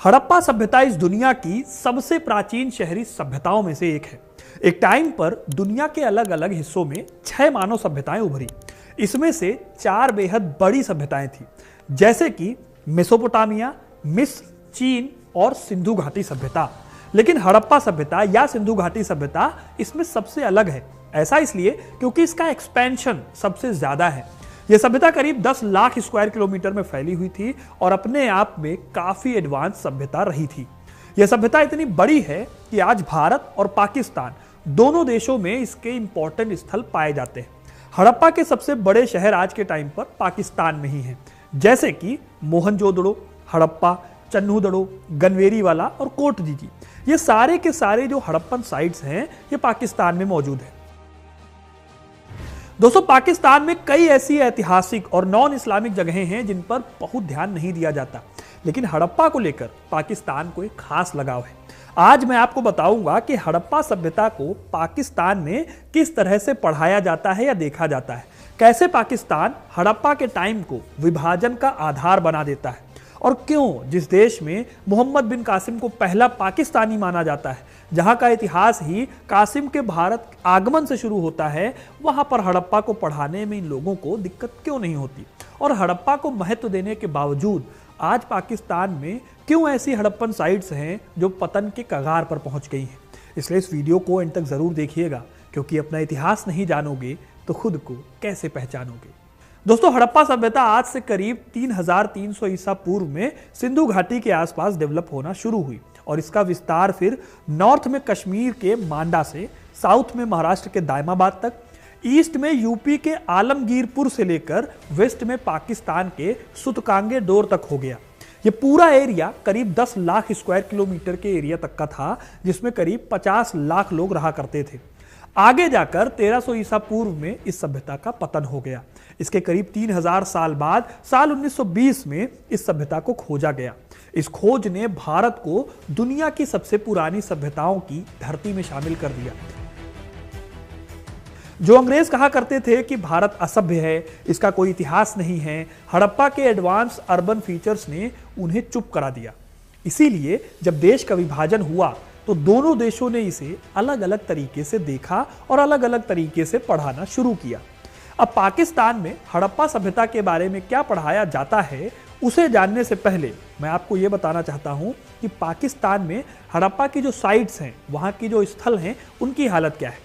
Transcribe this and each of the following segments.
हड़प्पा सभ्यता इस दुनिया की सबसे प्राचीन शहरी सभ्यताओं में से एक है। एक टाइम पर दुनिया के अलग अलग हिस्सों में 6 मानव सभ्यताएं उभरी। इसमें से 4 बेहद बड़ी सभ्यताएं थी, जैसे कि मेसोपोटामिया, मिस्र, चीन और सिंधु घाटी सभ्यता। लेकिन हड़प्पा सभ्यता या सिंधु घाटी सभ्यता इसमें सबसे अलग है। ऐसा इसलिए क्योंकि इसका एक्सपेंशन सबसे ज्यादा है। यह सभ्यता करीब 10 लाख स्क्वायर किलोमीटर में फैली हुई थी और अपने आप में काफी एडवांस सभ्यता रही थी। यह सभ्यता इतनी बड़ी है कि आज भारत और पाकिस्तान दोनों देशों में इसके इंपॉर्टेंट स्थल पाए जाते हैं। हड़प्पा के सबसे बड़े शहर आज के टाइम पर पाकिस्तान में ही हैं, जैसे कि मोहनजोदड़ो, हड़प्पा, चन्हूदड़ो, गनवेरीवाला और कोटजीजी। ये सारे के सारे जो हड़प्पन साइट्स हैं ये पाकिस्तान में मौजूद है। दोस्तों, पाकिस्तान में कई ऐसी ऐतिहासिक और नॉन इस्लामिक जगहें हैं जिन पर बहुत ध्यान नहीं दिया जाता, लेकिन हड़प्पा को लेकर पाकिस्तान को एक खास लगाव है। आज मैं आपको बताऊंगा कि हड़प्पा सभ्यता को पाकिस्तान में किस तरह से पढ़ाया जाता है या देखा जाता है, कैसे पाकिस्तान हड़प्पा के टाइम को विभाजन का आधार बना देता है, और क्यों जिस देश में मोहम्मद बिन कासिम को पहला पाकिस्तानी माना जाता है, जहां का इतिहास ही कासिम के भारत आगमन से शुरू होता है, वहां पर हड़प्पा को पढ़ाने में इन लोगों को दिक्कत क्यों नहीं होती, और हड़प्पा को महत्व देने के बावजूद आज पाकिस्तान में क्यों ऐसी हड़प्पन साइट्स हैं जो पतन के कगार पर पहुंच गई हैं। इसलिए इस वीडियो को अंत तक जरूर देखिएगा, क्योंकि अपना इतिहास नहीं जानोगे तो खुद को कैसे पहचानोगे। दोस्तों, हड़प्पा सभ्यता आज से करीब 3300 ईसा पूर्व में सिंधु घाटी के आसपास डेवलप होना शुरू हुई, और इसका विस्तार फिर नॉर्थ में कश्मीर के मांडा से, साउथ में महाराष्ट्र के दायमाबाद तक, ईस्ट में यूपी के आलमगीरपुर से लेकर वेस्ट में पाकिस्तान के सुतकांगे डोर तक हो गया। ये पूरा एरिया करीब 10 लाख स्क्वायर किलोमीटर के एरिया तक का था, जिसमें करीब 50 लाख लोग रहा करते थे। आगे जाकर 1300 ईसा पूर्व में इस सभ्यता का पतन हो गया। इसके करीब 3000 साल बाद साल 1920 में इस सभ्यता को खोजा गया। इस खोज ने भारत को दुनिया की सबसे पुरानी सभ्यताओं की धरती में शामिल कर दिया। जो अंग्रेज कहा करते थे कि भारत असभ्य है, इसका कोई इतिहास नहीं है, हड़प्पा के एडवांस अर्बन फीचर्स ने उन्हें चुप करा दिया। इसीलिए जब देश का विभाजन हुआ तो दोनों देशों ने इसे अलग अलग तरीके से देखा और अलग अलग तरीके से पढ़ाना शुरू किया। अब पाकिस्तान में हड़प्पा सभ्यता के बारे में क्या पढ़ाया जाता है, उसे जानने से पहले मैं आपको यह बताना चाहता हूं कि पाकिस्तान में हड़प्पा की जो साइट्स हैं, वहां की जो स्थल हैं, उनकी हालत क्या है।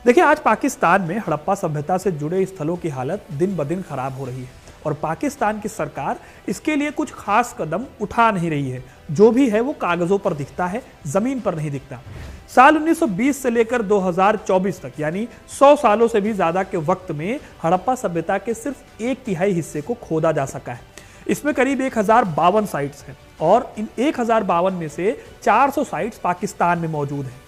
देखिए, आज पाकिस्तान में हड़प्पा सभ्यता से जुड़े स्थलों की हालत दिन ब दिन खराब हो रही है, और पाकिस्तान की सरकार इसके लिए कुछ खास कदम उठा नहीं रही है। जो भी है वो कागजों पर दिखता है, जमीन पर नहीं दिखता। साल 1920 से लेकर 2024 तक, यानी 100 सालों से भी ज्यादा के वक्त में हड़प्पा सभ्यता के सिर्फ 1/3 हिस्से को खोदा जा सका है। इसमें करीब 1052 साइट्स हैं, और इन 1052 में से 400 साइट्स पाकिस्तान में मौजूद हैं।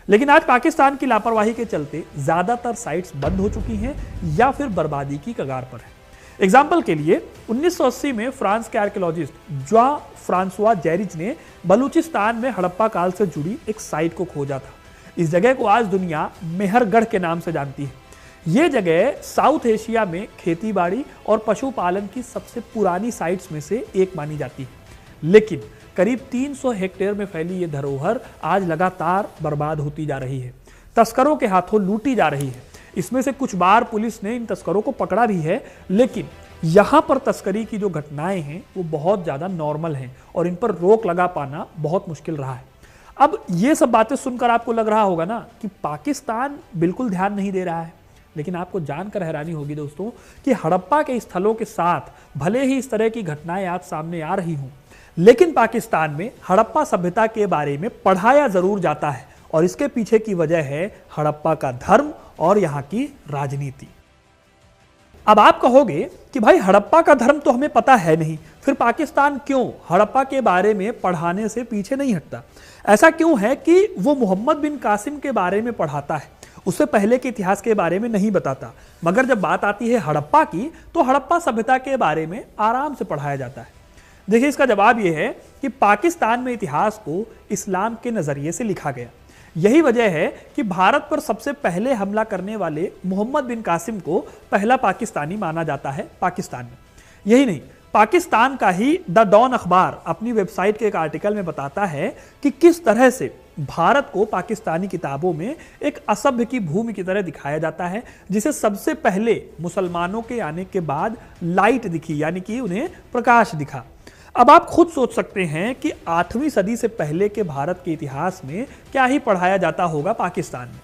लेकिन आज पाकिस्तान की लापरवाही के चलते ज्यादातर साइट्स बंद हो चुकी हैं या फिर बर्बादी की कगार पर है। एग्जाम्पल के लिए 1980 में फ्रांस के आर्कियोलॉजिस्ट ज्वा फ्रांसवा जेरिज ने बलूचिस्तान में हड़प्पा काल से जुड़ी एक साइट को खोजा था। इस जगह को आज दुनिया मेहरगढ़ के नाम से जानती है। ये जगह साउथ एशिया में खेती-बाड़ी और पशुपालन की सबसे पुरानी साइट्स में से एक मानी जाती है। लेकिन करीब 300 हेक्टेयर में फैली ये धरोहर आज लगातार बर्बाद होती जा रही है, तस्करों के हाथों लूटी जा रही है। इसमें से कुछ बार पुलिस ने इन तस्करों को पकड़ा भी है, लेकिन यहाँ पर तस्करी की जो घटनाएं हैं वो बहुत ज़्यादा नॉर्मल हैं, और इन पर रोक लगा पाना बहुत मुश्किल रहा है। अब ये सब बातें सुनकर आपको लग रहा होगा ना कि पाकिस्तान बिल्कुल ध्यान नहीं दे रहा है, लेकिन आपको जानकर हैरानी होगी दोस्तों कि हड़प्पा के स्थलों के साथ भले ही इस तरह की घटनाएं आज सामने आ रही हों, लेकिन पाकिस्तान में हड़प्पा सभ्यता के बारे में पढ़ाया जरूर जाता है, और इसके पीछे की वजह है हड़प्पा का धर्म और यहाँ की राजनीति। अब आप कहोगे कि भाई हड़प्पा का धर्म तो हमें पता है नहीं, फिर पाकिस्तान क्यों हड़प्पा के बारे में पढ़ाने से पीछे नहीं हटता। ऐसा क्यों है कि वो मोहम्मद बिन कासिम के बारे में पढ़ाता है, उससे पहले के इतिहास के बारे में नहीं बताता, मगर जब बात आती है हड़प्पा की तो हड़प्पा सभ्यता के बारे में आराम से पढ़ाया जाता है। देखिए, इसका जवाब यह है कि पाकिस्तान में इतिहास को इस्लाम के नजरिए से लिखा गया। यही वजह है कि भारत पर सबसे पहले हमला करने वाले मोहम्मद बिन कासिम को पहला पाकिस्तानी माना जाता है पाकिस्तान में। यही नहीं, पाकिस्तान का ही द डॉन अखबार अपनी वेबसाइट के एक आर्टिकल में बताता है कि किस तरह से भारत को पाकिस्तानी किताबों में एक असभ्य की भूमि की तरह दिखाया जाता है, जिसे सबसे पहले मुसलमानों के आने के बाद लाइट दिखी, यानी कि उन्हें प्रकाश दिखा। अब आप खुद सोच सकते हैं कि 8वीं सदी से पहले के भारत के इतिहास में क्या ही पढ़ाया जाता होगा पाकिस्तान में।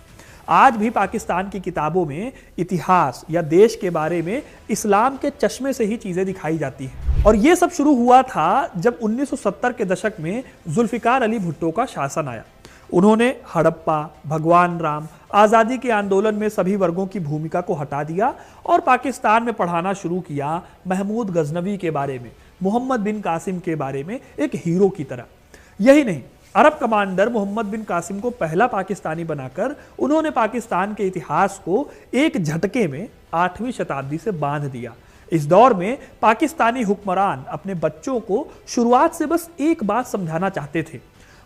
आज भी पाकिस्तान की किताबों में इतिहास या देश के बारे में इस्लाम के चश्मे से ही चीजें दिखाई जाती हैं। और यह सब शुरू हुआ था जब 1970 के दशक में जुल्फिकार अली भुट्टो का शासन आया। उन्होंने हड़प्पा, भगवान राम, आज़ादी के आंदोलन में सभी वर्गों की भूमिका को हटा दिया और पाकिस्तान में पढ़ाना शुरू किया महमूद गजनवी के बारे में, मोहम्मद बिन कासिम के बारे में एक हीरो की तरह। यही नहीं, अरब कमांडर मोहम्मद बिन कासिम को पहला पाकिस्तानी बनाकर उन्होंने पाकिस्तान के इतिहास को एक झटके में 8वीं शताब्दी से बांध दिया। इस दौर में पाकिस्तानी हुक्मरान अपने बच्चों को शुरुआत से बस एक बात समझाना चाहते थे,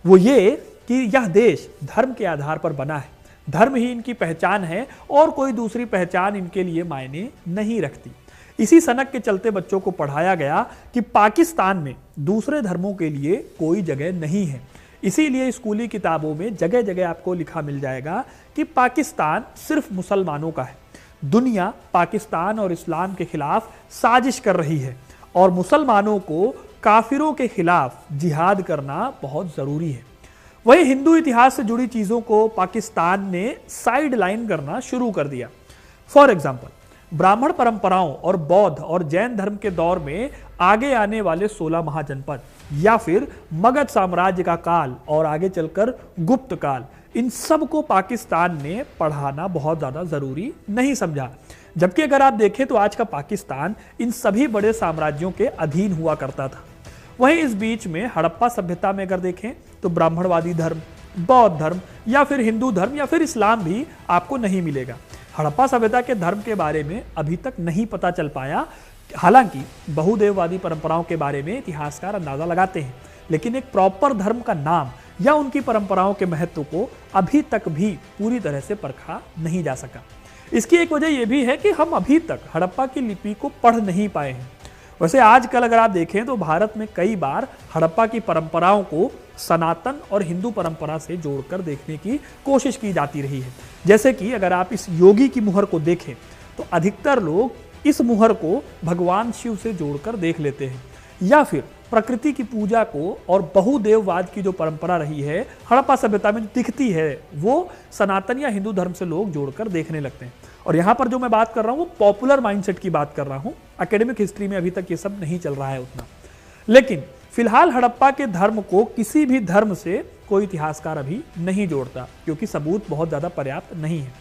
वो ये कि यह देश धर्म के आधार पर बना है, धर्म ही इनकी पहचान है और कोई दूसरी पहचान इनके लिए मायने नहीं रखती। इसी सनक के चलते बच्चों को पढ़ाया गया कि पाकिस्तान में दूसरे धर्मों के लिए कोई जगह नहीं है। इसीलिए स्कूली किताबों में जगह जगह आपको लिखा मिल जाएगा कि पाकिस्तान सिर्फ मुसलमानों का है, दुनिया पाकिस्तान और इस्लाम के खिलाफ साजिश कर रही है और मुसलमानों को काफिरों के खिलाफ जिहाद करना बहुत जरूरी है। वही हिंदू इतिहास से जुड़ी चीजों को पाकिस्तान ने साइड लाइन करना शुरू कर दिया। फॉर एग्जाम्पल, ब्राह्मण परंपराओं और बौद्ध और जैन धर्म के दौर में आगे आने वाले 16 महाजनपद या फिर मगध साम्राज्य का काल और आगे चलकर गुप्त काल, इन सब को पाकिस्तान ने पढ़ाना बहुत ज्यादा जरूरी नहीं समझा। जबकि अगर आप देखें तो आज का पाकिस्तान इन सभी बड़े साम्राज्यों के अधीन हुआ करता था। वहीं इस बीच में हड़प्पा सभ्यता में अगर देखें तो ब्राह्मणवादी धर्म, बौद्ध धर्म या फिर हिंदू धर्म या फिर इस्लाम भी आपको नहीं मिलेगा। हड़प्पा सभ्यता के धर्म के बारे में अभी तक नहीं पता चल पाया। हालांकि बहुदेववादी परंपराओं के बारे में इतिहासकार अंदाजा लगाते हैं, लेकिन एक प्रॉपर धर्म का नाम या उनकी परंपराओं के महत्व को अभी तक भी पूरी तरह से परखा नहीं जा सका। इसकी एक वजह यह भी है कि हम अभी तक हड़प्पा की लिपि को पढ़ नहीं पाए हैं। वैसे आजकल अगर आप देखें तो भारत में कई बार हड़प्पा की परंपराओं को सनातन और हिंदू परंपरा से जोड़कर देखने की कोशिश की जाती रही है। जैसे कि अगर आप इस योगी की मुहर को देखें तो अधिकतर लोग इस मुहर को भगवान शिव से जोड़कर देख लेते हैं, या फिर प्रकृति की पूजा को और बहुदेववाद की जो परंपरा रही है हड़प्पा सभ्यता में दिखती है, वो सनातन या हिंदू धर्म से लोग जोड़कर देखने लगते हैं। और यहां पर जो मैं बात कर रहा हूं वो पॉपुलर माइंडसेट की बात कर रहा हूं। एकेडमिक हिस्ट्री में अभी तक ये सब नहीं चल रहा है उतना। लेकिन फिलहाल हड़प्पा के धर्म को किसी भी धर्म से कोई इतिहासकार अभी नहीं जोड़ता, क्योंकि सबूत बहुत ज्यादा पर्याप्त नहीं है।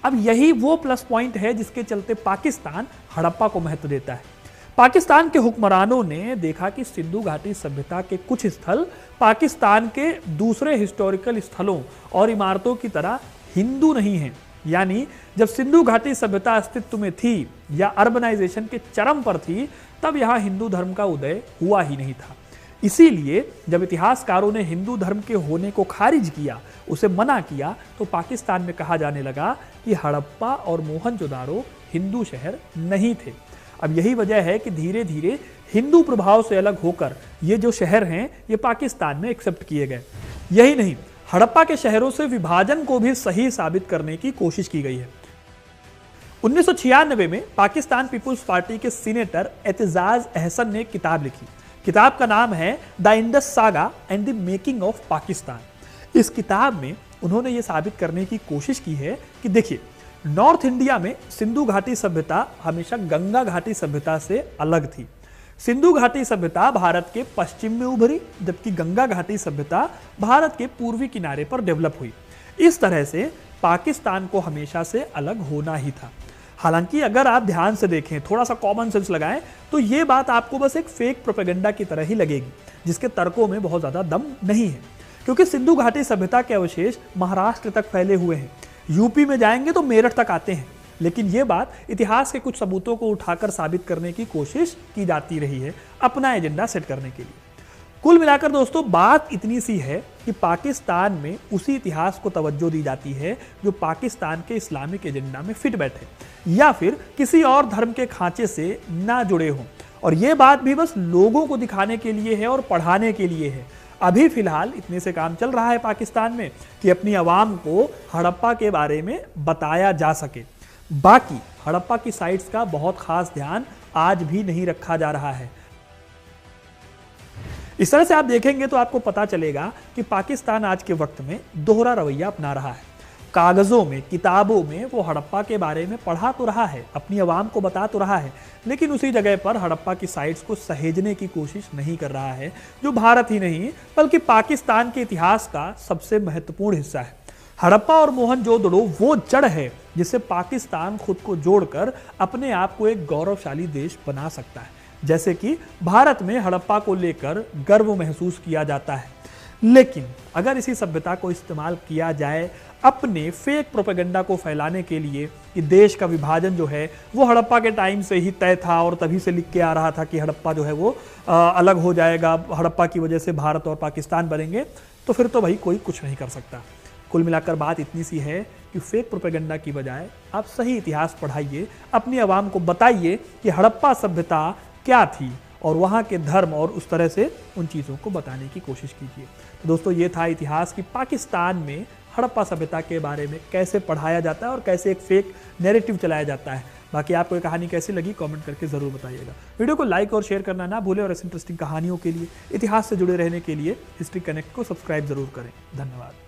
अब यही वो प्लस पॉइंट है जिसके चलते पाकिस्तान हड़प्पा को महत्व देता है। पाकिस्तान के हुक्मरानों ने देखा कि सिंधु घाटी सभ्यता के कुछ स्थल पाकिस्तान के दूसरे हिस्टोरिकल स्थलों और इमारतों की तरह हिंदू नहीं हैं। यानी जब सिंधु घाटी सभ्यता अस्तित्व में थी या अर्बनाइजेशन के चरम पर थी, तब यहां हिंदू धर्म का उदय हुआ ही नहीं था। इसीलिए जब इतिहासकारों ने हिंदू धर्म के होने को खारिज किया, उसे मना किया, तो पाकिस्तान में कहा जाने लगा कि हड़प्पा और मोहनजोदारो हिंदू शहर नहीं थे। अब यही वजह है कि धीरे धीरे हिंदू प्रभाव से अलग होकर ये जो शहर हैं ये पाकिस्तान में एक्सेप्ट किए गए। यही नहीं, हड़प्पा के शहरों से विभाजन को भी सही साबित करने की कोशिश की गई है। 1996 में पाकिस्तान पीपुल्स पार्टी के सीनेटर एतजाज अहसन ने एक किताब लिखी। किताब का नाम है the Indus saga and the making of Pakistan. इस किताब में उन्होंने ये साबित करने की कोशिश की है कि देखिए, नॉर्थ इंडिया में सिंधु घाटी सभ्यता हमेशा गंगा घाटी सभ्यता से अलग थी। सिंधु घाटी सभ्यता भारत के पश्चिम में उभरी, जबकि गंगा घाटी सभ्यता भारत के पूर्वी किनारे पर डेवलप हुई। इस तरह से पाकिस्तान को हमेशा से अलग होना ही था। हालांकि अगर आप ध्यान से देखें, थोड़ा सा कॉमन सेंस लगाएं, तो ये बात आपको बस एक फेक प्रोपेगेंडा की तरह ही लगेगी, जिसके तर्कों में बहुत ज्यादा दम नहीं है। क्योंकि सिंधु घाटी सभ्यता के अवशेष महाराष्ट्र तक फैले हुए हैं, यूपी में जाएंगे तो मेरठ तक आते हैं। लेकिन यह बात इतिहास के कुछ सबूतों को उठाकर साबित करने की कोशिश की जाती रही है, अपना एजेंडा सेट करने के लिए। कुल मिलाकर दोस्तों, बात इतनी सी है कि पाकिस्तान में उसी इतिहास को तवज्जो दी जाती है जो पाकिस्तान के इस्लामिक एजेंडा में फिट बैठे या फिर किसी और धर्म के खांचे से ना जुड़े हों। और ये बात भी बस लोगों को दिखाने के लिए है और पढ़ाने के लिए है। अभी फिलहाल इतने से काम चल रहा है पाकिस्तान में कि अपनी आवाम को हड़प्पा के बारे में बताया जा सके। बाकी हड़प्पा की साइट्स का बहुत खास ध्यान आज भी नहीं रखा जा रहा है। इस तरह से आप देखेंगे तो आपको पता चलेगा कि पाकिस्तान आज के वक्त में दोहरा रवैया अपना रहा है। कागजों में, किताबों में वो हड़प्पा के बारे में पढ़ा तो रहा है, अपनी आवाम को बता तो रहा है, लेकिन उसी जगह पर हड़प्पा की साइट्स को सहेजने की कोशिश नहीं कर रहा है, जो भारत ही नहीं बल्कि पाकिस्तान के इतिहास का सबसे महत्वपूर्ण हिस्सा है। हड़प्पा और मोहनजोदड़ो वो जड़ है जिससे पाकिस्तान खुद को जोड़कर अपने आप को एक गौरवशाली देश बना सकता है। जैसे कि भारत में हड़प्पा को लेकर गर्व महसूस किया जाता है, लेकिन अगर इसी सभ्यता को इस्तेमाल किया जाए अपने फेक प्रोपेगेंडा को फैलाने के लिए कि देश का विभाजन जो है वो हड़प्पा के टाइम से ही तय था और तभी से लिख के आ रहा था कि हड़प्पा जो है वो अलग हो जाएगा, हड़प्पा की वजह से भारत और पाकिस्तान बनेंगे, तो फिर तो भाई कोई कुछ नहीं कर सकता। कुल मिलाकर बात इतनी सी है कि फेक प्रोपेगेंडा की बजाय आप सही इतिहास पढ़ाइए, अपनी आवाम को बताइए कि हड़प्पा सभ्यता क्या थी और वहाँ के धर्म, और उस तरह से उन चीज़ों को बताने की कोशिश कीजिए। तो दोस्तों, ये था इतिहास कि पाकिस्तान में हड़प्पा सभ्यता के बारे में कैसे पढ़ाया जाता है और कैसे एक फेक नैरेटिव चलाया जाता है। बाकी आपको ये कहानी कैसी लगी कमेंट करके ज़रूर बताइएगा। वीडियो को लाइक और शेयर करना ना भूलें और ऐसी इंटरेस्टिंग कहानियों के लिए, इतिहास से जुड़े रहने के लिए हिस्ट्री कनेक्ट को सब्सक्राइब जरूर करें। धन्यवाद।